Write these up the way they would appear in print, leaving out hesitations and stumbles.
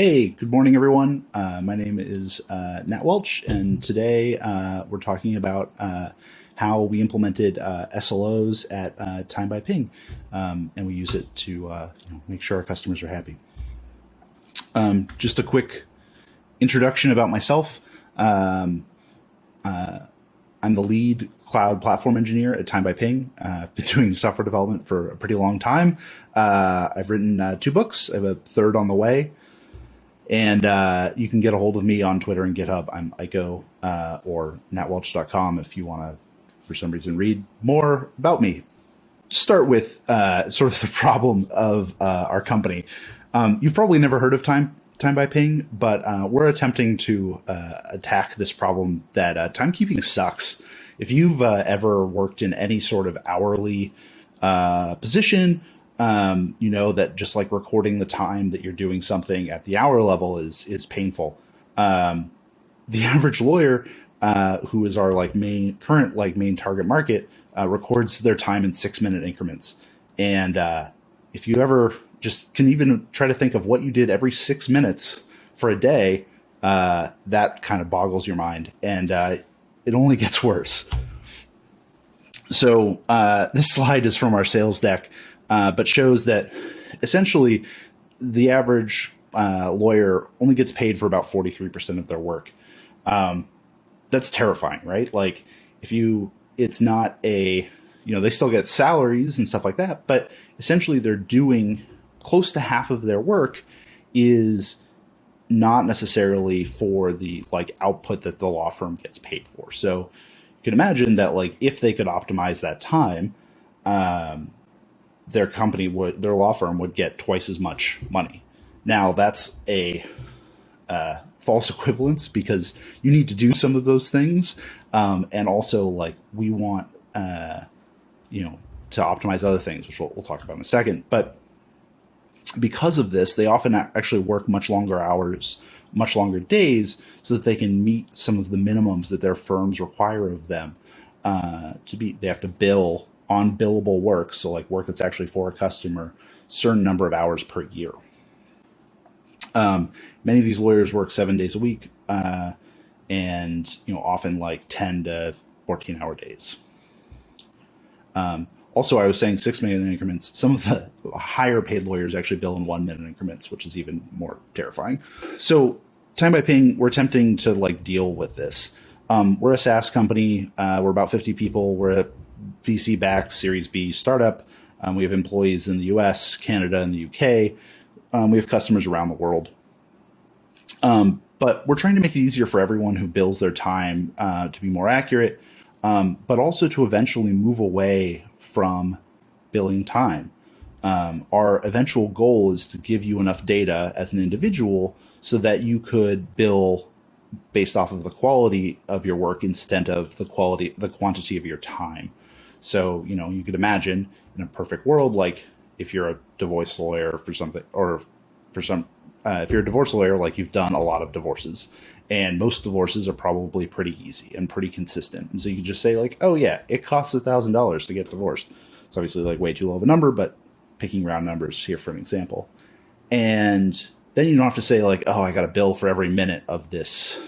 Hey, good morning, everyone. My name is Nat Welch, and today we're talking about how we implemented SLOs at TimeByPing, and we use it to make sure our customers are happy. Just a quick introduction about myself. I'm the lead cloud platform engineer at TimeByPing. I've been doing software development for a pretty long time. I've written 2 books. I have a third on the way. And you can get a hold of me on Twitter and GitHub. I'm Iko or natwelch.com if you want to, for some reason, read more about me. Start with sort of the problem of our company. You've probably never heard of TimeByPing, but we're attempting to attack this problem that timekeeping sucks. If you've ever worked in any sort of hourly position, you know that just like recording the time that you're doing something at the hour level is painful. The average lawyer, who is our main target market, records their time in 6-minute increments. And if you ever just can even try to think of what you did every 6 minutes for a day, that kind of boggles your mind, and it only gets worse. So this slide is from our sales deck. But shows that essentially the average lawyer only gets paid for about 43% of their work. That's terrifying, right? Like it's not they still get salaries and stuff like that, but essentially they're doing close to half of their work is not necessarily for the output that the law firm gets paid for. So you can imagine that if they could optimize that time, their law firm would get twice as much money. Now that's a false equivalence because you need to do some of those things. And also we want, to optimize other things, which we'll talk about in a second. But because of this, they often actually work much longer hours, much longer days so that they can meet some of the minimums that their firms require of them they have to bill on billable work, so work that's actually for a customer, certain number of hours per year. Many of these lawyers work 7 days a week, and often 10 to 14-hour days. Also, I was saying 6-minute increments. Some of the higher paid lawyers actually bill in 1-minute increments, which is even more terrifying. So TimeByPing, we're attempting to deal with this. We're a SaaS company. We're about 50 people. We're a VC-backed Series B startup. We have employees in the US, Canada, and the UK. We have customers around the world. But we're trying to make it easier for everyone who bills their time to be more accurate, but also to eventually move away from billing time. Our eventual goal is to give you enough data as an individual so that you could bill based off of the quality of your work instead of the quantity of your time. So, you could imagine in a perfect world, if you're a divorce lawyer for something, or if you're a divorce lawyer, you've done a lot of divorces, and most divorces are probably pretty easy and pretty consistent. And so you could just say oh yeah, it costs $1,000 to get divorced. It's obviously way too low of a number, but picking round numbers here for an example. And then you don't have to say oh, I got a bill for every minute of this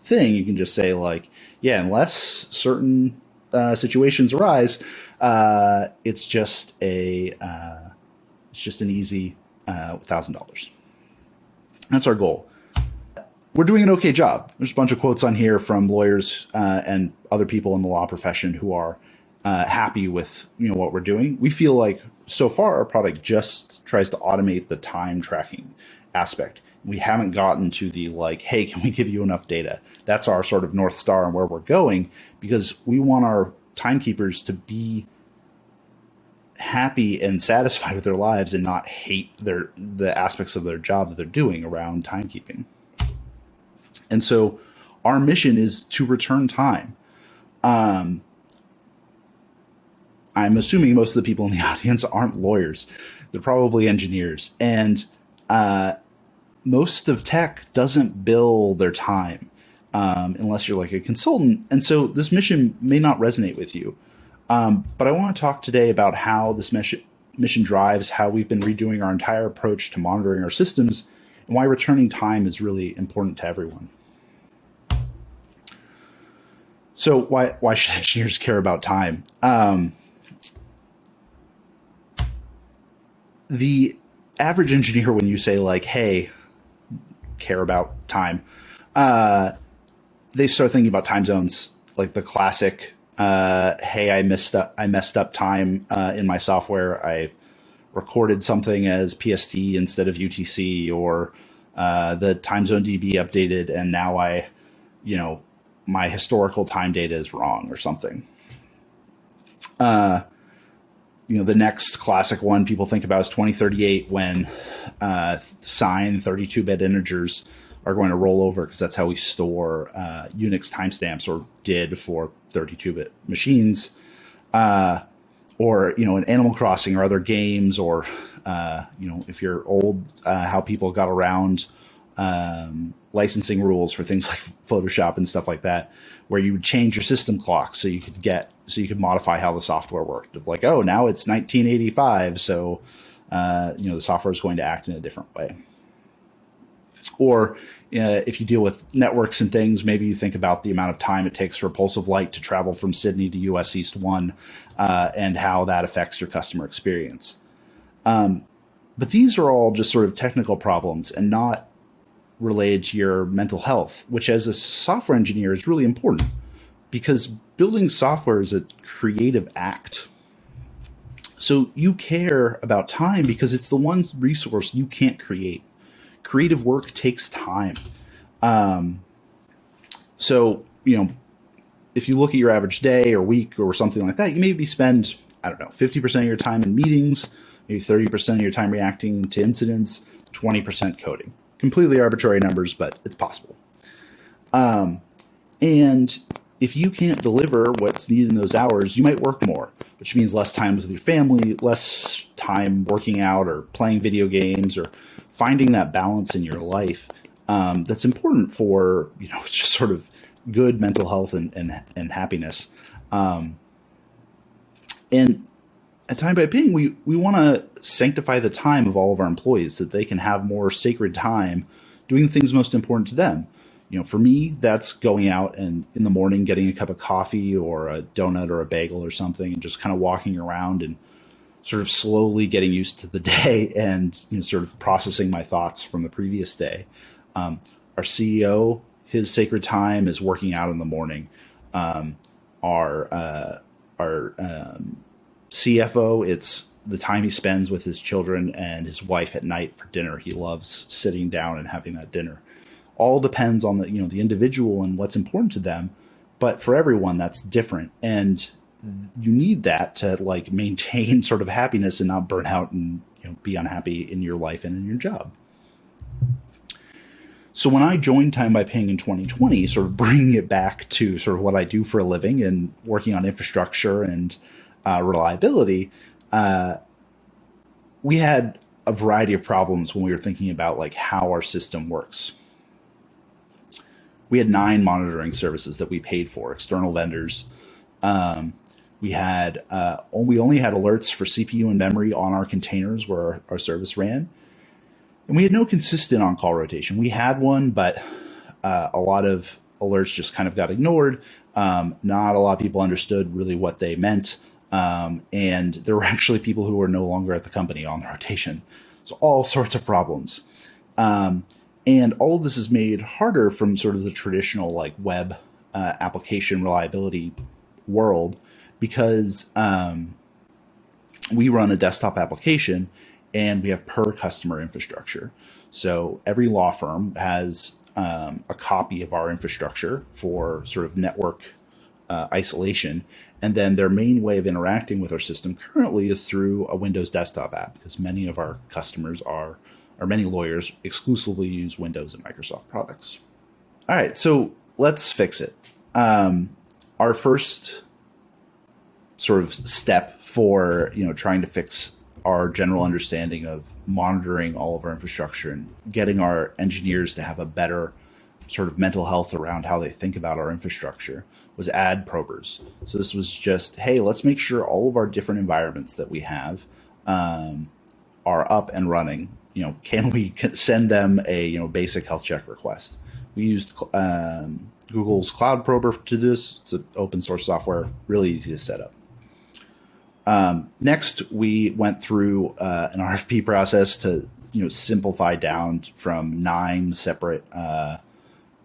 thing. You can just say yeah, unless certain situations arise, it's just an easy $1,000. That's our goal. We're doing an okay job. There's a bunch of quotes on here from lawyers and other people in the law profession who are happy with what we're doing. We feel so far our product just tries to automate the time tracking aspect. We haven't gotten to the hey, can we give you enough data? That's our sort of North Star and where we're going, because we want our timekeepers to be happy and satisfied with their lives and not hate the aspects of their job that they're doing around timekeeping. And so our mission is to return time. I'm assuming most of the people in the audience aren't lawyers. They're probably engineers. And most of tech doesn't bill their time unless you're a consultant. And so this mission may not resonate with you. But I want to talk today about how this mission drives how we've been redoing our entire approach to monitoring our systems and why returning time is really important to everyone. So why should engineers care about time? The average engineer, when you say like, hey, care about time, they start thinking about time zones, like the classic, hey, I messed up time in my software. I recorded something as PST instead of UTC, or the time zone DB updated and now my historical time data is wrong or something. The next classic one people think about is 2038, when signed 32-bit integers are going to roll over, because that's how we store Unix timestamps, or did for 32-bit machines. Or in Animal Crossing or other games, or if you're old, how people got around licensing rules for things like Photoshop and stuff like that, where you would change your system clock so you could modify how the software worked. Like, oh, now it's 1985, so the software is going to act in a different way. Or if you deal with networks and things, maybe you think about the amount of time it takes for a pulse of light to travel from Sydney to US East 1, and how that affects your customer experience. But these are all just sort of technical problems and not related to your mental health, which as a software engineer is really important, because building software is a creative act. So you care about time because it's the one resource you can't create. Creative work takes time. So if you look at your average day or week or something like that, you maybe spend, 50% of your time in meetings, maybe 30% of your time reacting to incidents, 20% coding. Completely arbitrary numbers, but it's possible. And if you can't deliver what's needed in those hours, you might work more, which means less time with your family, less time working out or playing video games, or finding that balance in your life that's important for just sort of good mental health and happiness. And at TimeByPing, we want to sanctify the time of all of our employees, so that they can have more sacred time doing the things most important to them. For me, that's going out and in the morning getting a cup of coffee or a donut or a bagel or something, and just kind of walking around and sort of slowly getting used to the day, and sort of processing my thoughts from the previous day. Our CEO, his sacred time is working out in the morning. Our CFO, it's the time he spends with his children and his wife at night for dinner. He loves sitting down and having that dinner. All depends on the individual and what's important to them, but for everyone that's different, and you need that to maintain sort of happiness and not burn out and be unhappy in your life and in your job. So when I joined TimeByPing in 2020, sort of bringing it back to sort of what I do for a living and working on infrastructure and reliability, we had a variety of problems when we were thinking about how our system works. We had 9 monitoring services that we paid for, external vendors. We only had alerts for CPU and memory on our containers where our service ran. And we had no consistent on-call rotation. We had one, but a lot of alerts just kind of got ignored. Not a lot of people understood really what they meant. And there were actually people who were no longer at the company on the rotation. So all sorts of problems. And all of this is made harder from sort of the traditional web application reliability world, because we run a desktop application and we have per customer infrastructure. So every law firm has a copy of our infrastructure for sort of network isolation. And then their main way of interacting with our system currently is through a Windows desktop app, because many of our customers or many lawyers exclusively use Windows and Microsoft products. All right, so let's fix it. Our first sort of step for trying to fix our general understanding of monitoring all of our infrastructure and getting our engineers to have a better sort of mental health around how they think about our infrastructure was add probers. So this was just, hey, let's make sure all of our different environments that we have are up and running, can we send them a basic health check request? We used Google's Cloud Prober to do this. It's an open source software, really easy to set up. Next, we went through an RFP process to simplify down from 9 separate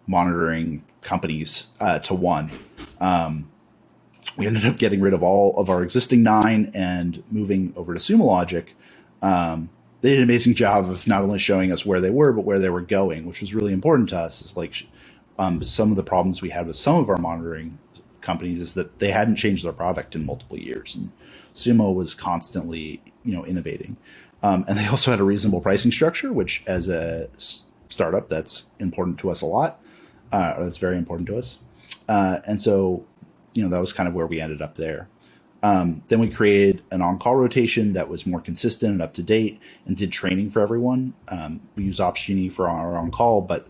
monitoring companies to one. We ended up getting rid of all of our existing 9 and moving over to Sumo Logic. They did an amazing job of not only showing us where they were, but where they were going, which was really important to us. Is like some of the problems we had with some of our monitoring companies is that they hadn't changed their product in multiple years, and Sumo was constantly innovating. And they also had a reasonable pricing structure, which as a startup, that's important to us a lot. That's very important to us. And so, that was kind of where we ended up there. Then we created an on-call rotation that was more consistent and up to date and did training for everyone. We use Opsgenie for our on-call, but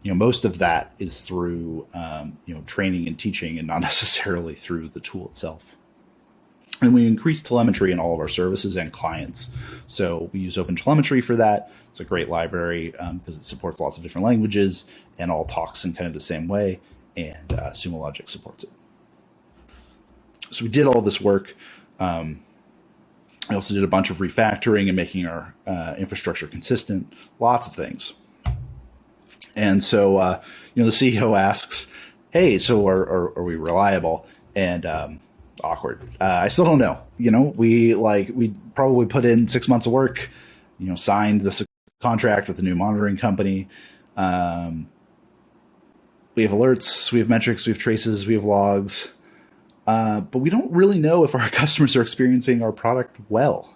most of that is through training and teaching and not necessarily through the tool itself. And we increased telemetry in all of our services and clients. So we use OpenTelemetry for that. It's a great library because it supports lots of different languages and all talks in kind of the same way. And Sumo Logic supports it. So we did all this work. I also did a bunch of refactoring and making our infrastructure consistent, lots of things. And so, the CEO asks, hey, so are we reliable? And awkward. I still don't know. We probably put in 6 months of work, signed this contract with a new monitoring company. We have alerts, we have metrics, we have traces, we have logs. But we don't really know if our customers are experiencing our product well,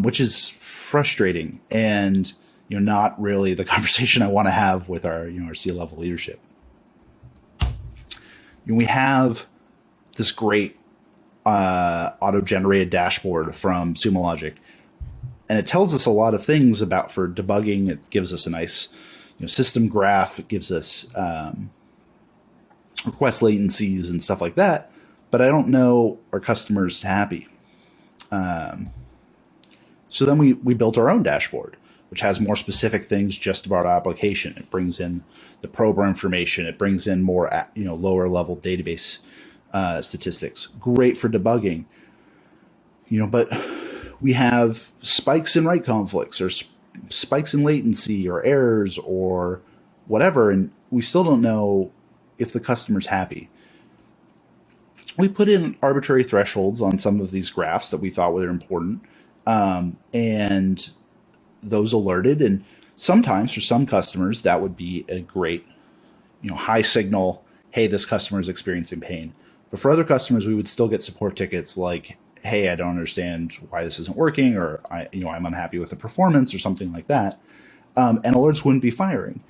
which is frustrating and not really the conversation I want to have with our our C-level leadership. We have this great auto-generated dashboard from Sumo Logic, and it tells us a lot of things about for debugging. It gives us a nice system graph. It gives us request latencies and stuff like that, but I don't know our customers happy. So then we built our own dashboard, which has more specific things just about our application. It brings in the prober information. It brings in more lower level database statistics. Great for debugging. But we have spikes in write conflicts or spikes in latency or errors or whatever, and we still don't know if the customer's happy. We put in arbitrary thresholds on some of these graphs that we thought were important, and those alerted. And sometimes for some customers, that would be a great, high signal, hey, this customer is experiencing pain. But for other customers, we would still get support tickets like, hey, I don't understand why this isn't working, or I'm unhappy with the performance or something like that. And alerts wouldn't be firing.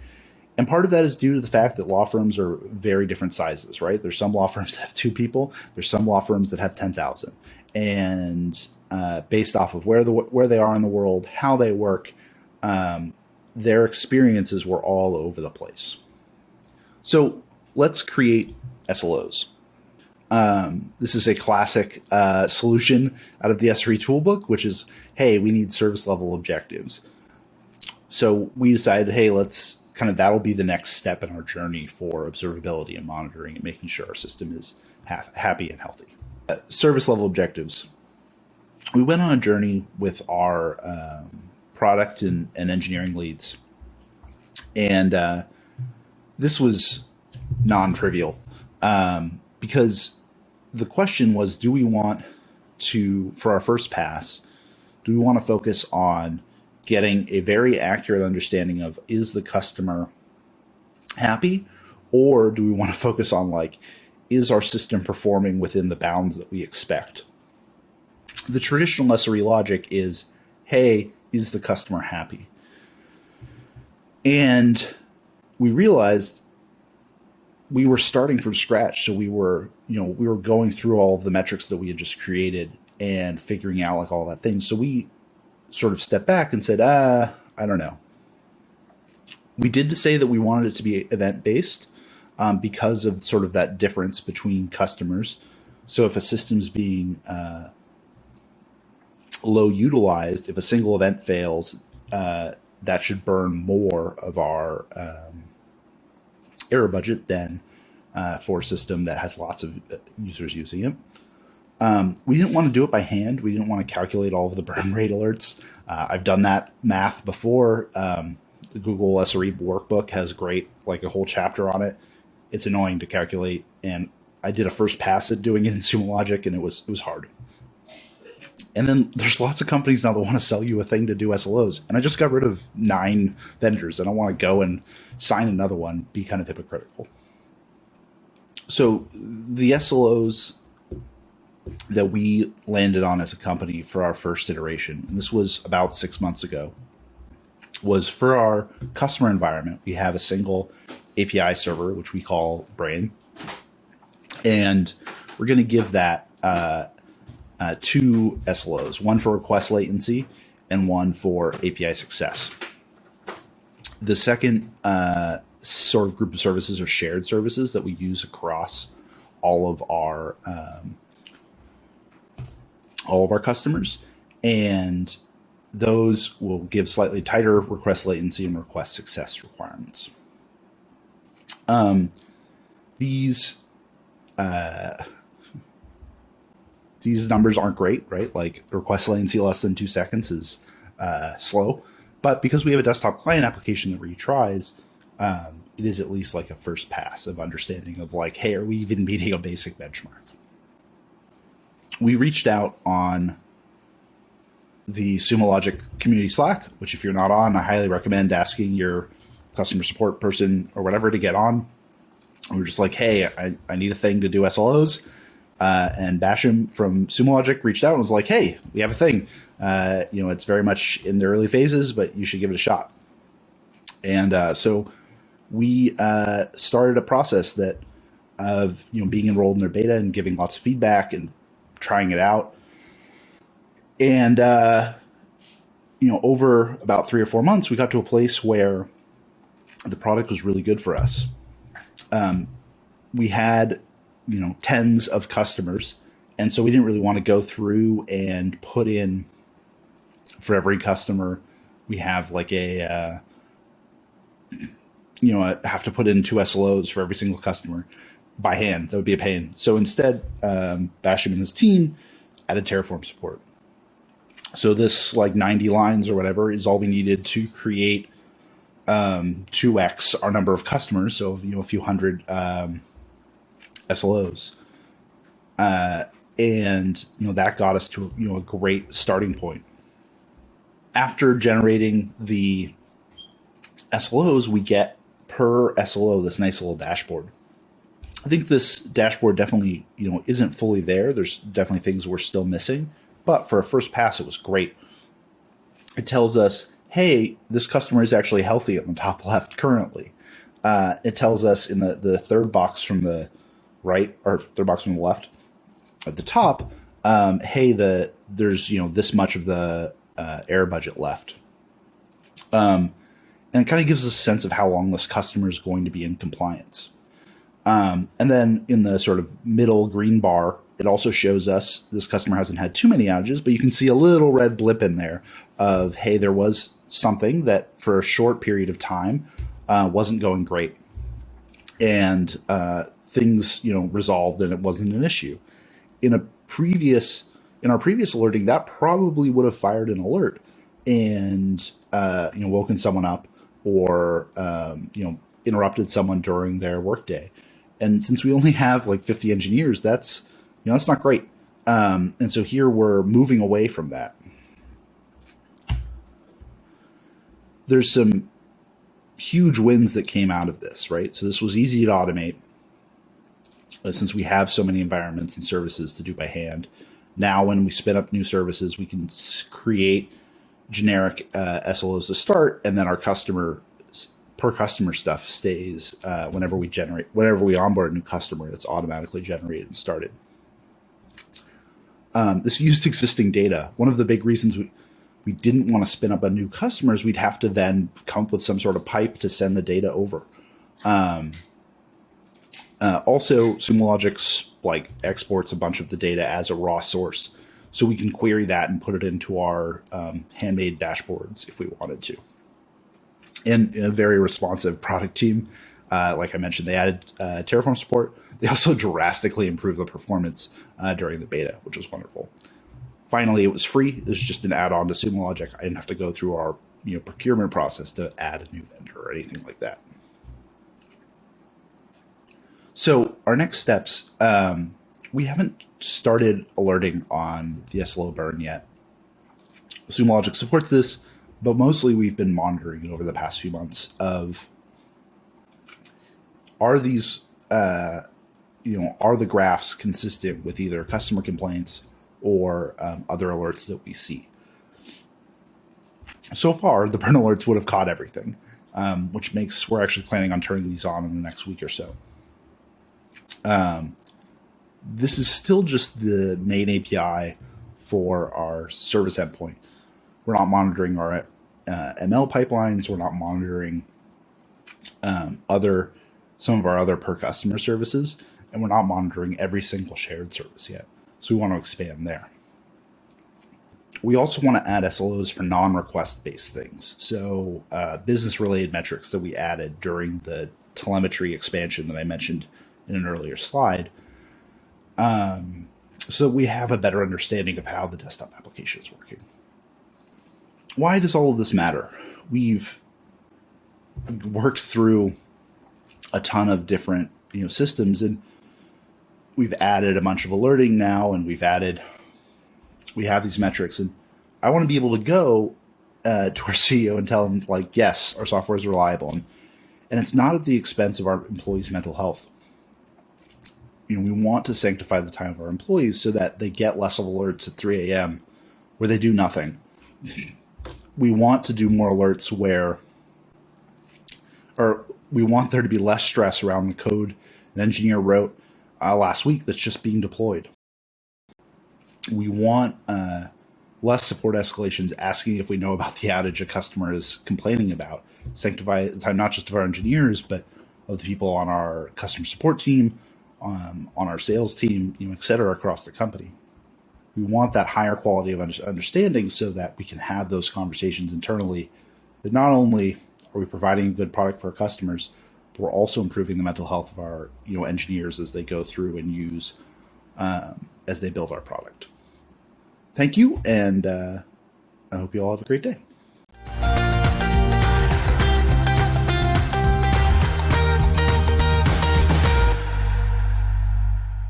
And part of that is due to the fact that law firms are very different sizes, right? There's some law firms that have 2 people. There's some law firms that have 10,000. And based off of where they are in the world, how they work, their experiences were all over the place. So let's create SLOs. This is a classic solution out of the S3 toolbook, which is, hey, we need service level objectives. So we decided, hey, that'll be the next step in our journey for observability and monitoring and making sure our system is happy and healthy. Service level objectives. We went on a journey with our product and engineering leads. And this was non-trivial because the question was, do we want to, for our first pass, do we want to focus on getting a very accurate understanding of, is the customer happy? Or do we want to focus on is our system performing within the bounds that we expect? The traditional SRE logic is, hey, is the customer happy? And we realized we were starting from scratch. So we were going through all of the metrics that we had just created and figuring out all that thing. So we sort of stepped back and said, I don't know. We did to say that we wanted it to be event-based because of sort of that difference between customers. So if a system's being low utilized, if a single event fails, that should burn more of our error budget than for a system that has lots of users using it. We didn't want to do it by hand. We didn't want to calculate all of the burn rate alerts. I've done that math before. The Google SRE workbook has a whole chapter on it. It's annoying to calculate, and I did a first pass at doing it in Sumo Logic, and it was hard. And then there's lots of companies now that want to sell you a thing to do SLOs, and I just got rid of 9 vendors. I don't want to go and sign another one. Be kind of hypocritical. So the SLOs that we landed on as a company for our first iteration, and this was about 6 months ago, was for our customer environment. We have a single API server, which we call Brain, and we're going to give that 2 SLOs, one for request latency and one for API success. The second sort of group of services are shared services that we use across all of our customers, and those will give slightly tighter request latency and request success requirements. These numbers aren't great, right? Like request latency less than 2 seconds is slow, but because we have a desktop client application that retries, it is at least like a first pass of understanding of like, hey, are we even meeting a basic benchmark? We reached out on the Sumo Logic community Slack, which if you're not on, I highly recommend asking your customer support person or whatever to get on. We were just like, hey, I need a thing to do SLOs. And Basham from Sumo Logic reached out and was like, hey, we have a thing. It's very much in the early phases, but you should give it a shot. And so we started a process of being enrolled in their beta and giving lots of feedback and trying it out. And over about 3 or 4 months, we got to a place where the product was really good for us. We had tens of customers, and so we didn't really want to go through and put in for every customer. We have like have to put in 2 SLOs for every single customer by hand. That would be a pain. So instead, Basham and his team added Terraform support. So this 90 lines or whatever is all we needed to create 2x our number of customers. So a few hundred SLOs, and that got us to a great starting point. After generating the SLOs, we get per SLO this nice little dashboard. I think this dashboard definitely isn't fully there. There's definitely things we're still missing, but for a first pass, it was great. It tells us, hey, this customer is actually healthy on the top left currently. It tells us in the third box from the right, or third box from the left at the top, hey, there's this much of the error budget left. And it kind of gives us a sense of how long this customer is going to be in compliance. And then in the sort of middle green bar, it also shows us this customer hasn't had too many outages, but you can see a little red blip in there of, hey, there was something that for a short period of time wasn't going great. And things, resolved and it wasn't an issue. In our previous alerting, that probably would have fired an alert and, woken someone up or, interrupted someone during their workday. And since we only have 50 engineers, that's not great. And so here we're moving away from that. There's some huge wins that came out of this, right? So this was easy to automate since we have so many environments and services to do by hand. Now, when we spin up new services, we can create generic SLOs to start, and then our per customer stuff stays whenever we onboard a new customer, it's automatically generated and started. This used existing data. One of the big reasons we didn't want to spin up a new customer is we'd have to then come up with some sort of pipe to send the data over. Also, Sumo Logic exports a bunch of the data as a raw source. so we can query that and put it into our handmade dashboards if we wanted to. And a very responsive product team. Like I mentioned, they added Terraform support. They also drastically improved the performance during the beta, which was wonderful. Finally, it was free. It was just an add-on to Sumo Logic. I didn't have to go through our procurement process to add a new vendor or anything like that. So our next steps, we haven't started alerting on the SLO burn yet. Sumo Logic supports this, but mostly we've been monitoring it over the past few months of, are these, are the graphs consistent with either customer complaints or other alerts that we see? So far, the burn alerts would have caught everything, which makes we're actually planning on turning these on in the next week or so. This is still just the main API for our service endpoint. We're not monitoring our ML pipelines. We're not monitoring some of our other per customer services, and we're not monitoring every single shared service yet. So we want to expand there. We also want to add SLOs for non-request based things. So business related metrics that we added during the telemetry expansion that I mentioned in an earlier slide. So we have a better understanding of how the desktop application is working. Why does all of this matter? We've worked through a ton of different systems, and we've added a bunch of alerting now, and we have these metrics, and I want to be able to go to our CEO and tell him, like, yes, our software is reliable, and it's not at the expense of our employees' mental health. We want to sanctify the time of our employees so that they get less of alerts at 3 a.m. where they do nothing. We want to do more alerts we want there to be less stress around the code an engineer wrote last week that's just being deployed. We want less support escalations asking if we know about the outage a customer is complaining about. Sanctify the time not just of our engineers, but of the people on our customer support team, on our sales team, et cetera, across the company. We want that higher quality of understanding so that we can have those conversations internally that not only are we providing a good product for our customers, but we're also improving the mental health of our engineers as they go through and use, as they build our product. Thank you, and I hope you all have a great day.